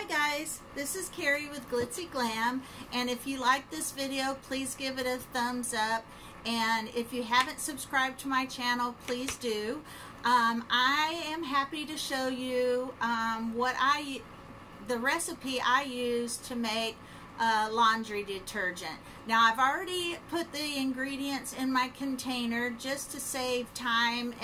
Hi guys, this is Carrie with Glitzy Glam, and if you like this video, please give it a thumbs up, and if you haven't subscribed to my channel, please do. I am happy to show you the recipe I use to make laundry detergent. Now I've already put the ingredients in my container just to save time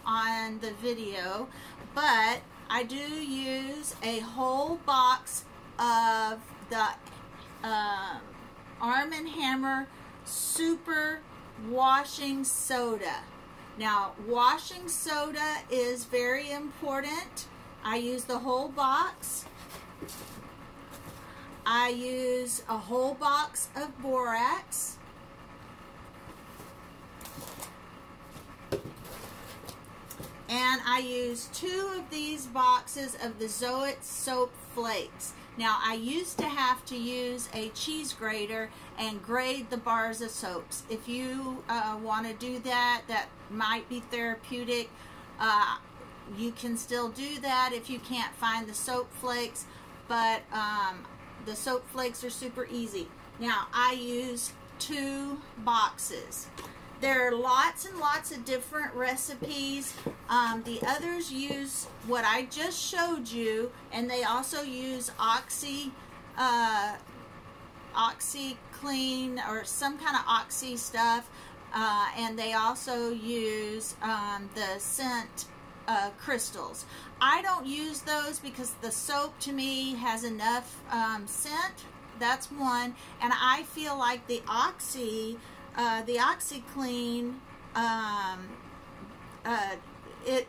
on the video, but I do use a whole box of the Arm & Hammer Super Washing Soda. Now, washing soda is very important. I use the whole box. I use a whole box of borax. And I use 2 of these boxes of the Zoet soap flakes. Now, I used to have to use a cheese grater and grate the bars of soaps. If you want to do that, that might be therapeutic. You can still do that if you can't find the soap flakes, but the soap flakes are super easy. Now, I use 2 boxes. There are lots and lots of different recipes. The others use what I just showed you, and they also use OxyClean or some kind of Oxy stuff, and they also use the scent crystals. I don't use those because the soap to me has enough scent. That's one, and I feel like the OxyClean, it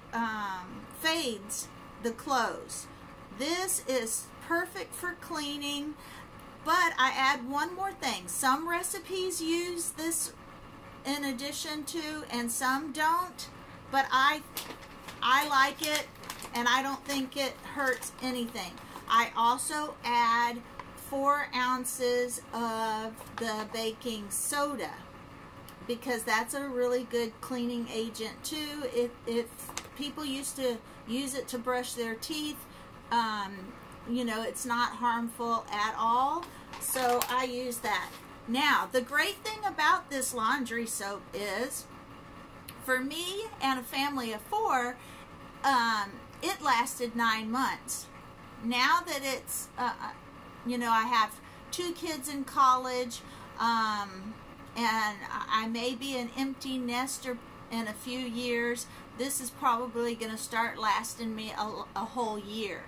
fades the clothes. This is perfect for cleaning, but I add one more thing. Some recipes use this in addition to, and some don't, but I like it, and I don't think it hurts anything. I also add 4 ounces of the baking soda, because that's a really good cleaning agent too. If people used to use it to brush their teeth, you know, it's not harmful at all, so I use that. Now, the great thing about this laundry soap is, for me and a family of 4, it lasted 9 months. Now that it's, you know, I have 2 kids in college, and I may be an empty nester in a few years. This is probably going to start lasting me a whole year.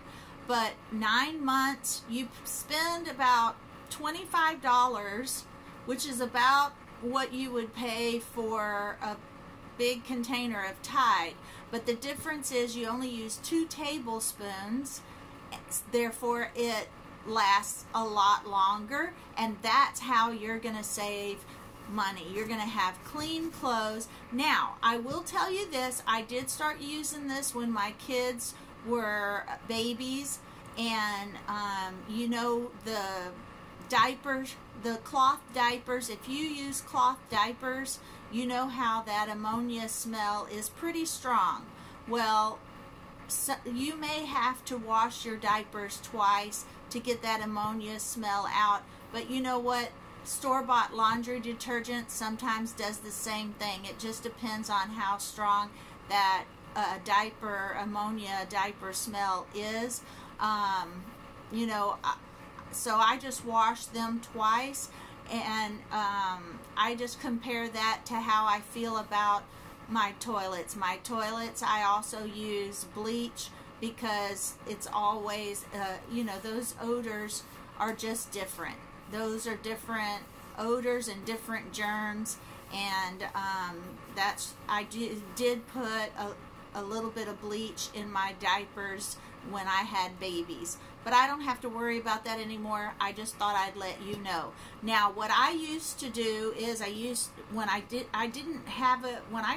But 9 months, you spend about $25, which is about what you would pay for a big container of Tide. But the difference is you only use 2 tablespoons, therefore it lasts a lot longer, and that's how you're going to save money. You're going to have clean clothes. Now, I will tell you this, I did start using this when my kids were babies, and you know, the diapers, the cloth diapers, if you use cloth diapers, you know how that ammonia smell is pretty strong. Well, so you may have to wash your diapers twice to get that ammonia smell out, but you know what? Store-bought laundry detergent sometimes does the same thing. It just depends on how strong that ammonia diaper smell is. You know, so I just wash them twice, and I just compare that to how I feel about my toilets. My toilets, I also use bleach, because it's always, you know, those odors are just different. Those are different odors and different germs, and I did put a little bit of bleach in my diapers when I had babies, but I don't have to worry about that anymore. I just thought I'd let you know. Now, what I used to do is when I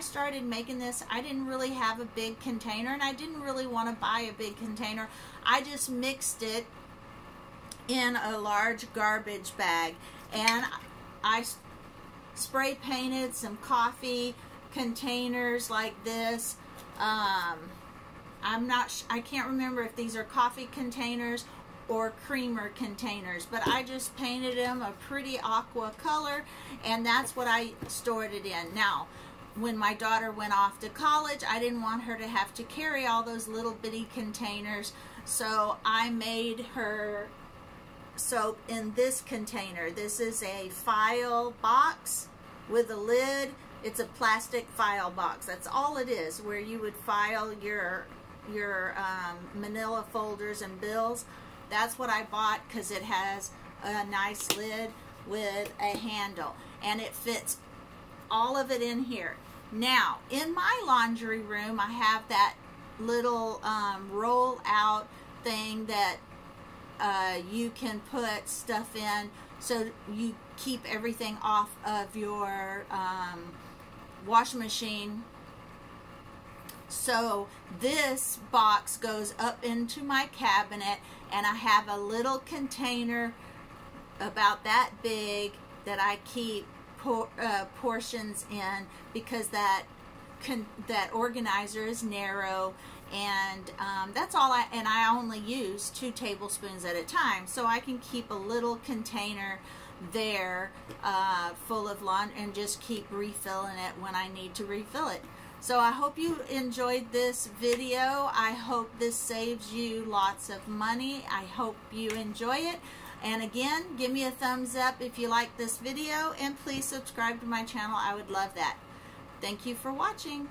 started making this, I didn't really have a big container, and I didn't really want to buy a big container. I just mixed it in a large garbage bag, and I spray painted some coffee containers like this. I can't remember if these are coffee containers or creamer containers, but I just painted them a pretty aqua color, and that's what I stored it in. Now, when my daughter went off to college, I didn't want her to have to carry all those little bitty containers, so I made her soap in this container. This is a file box with a lid. It's a plastic file box. That's all it is, where you would file your manila folders and bills. That's what I bought because it has a nice lid with a handle, and it fits all of it in here. Now, in my laundry room, I have that little roll out thing that you can put stuff in, so you keep everything off of your washing machine. So this box goes up into my cabinet, and I have a little container about that big that I keep portions in, because that organizer is narrow, and that's all I only use 2 tablespoons at a time, so I can keep a little container there full of laundry and just keep refilling it when I need to refill it. So I hope you enjoyed this video. I hope this saves you lots of money. I hope you enjoy it. And again, give me a thumbs up if you like this video, and please subscribe to my channel. I would love that. Thank you for watching.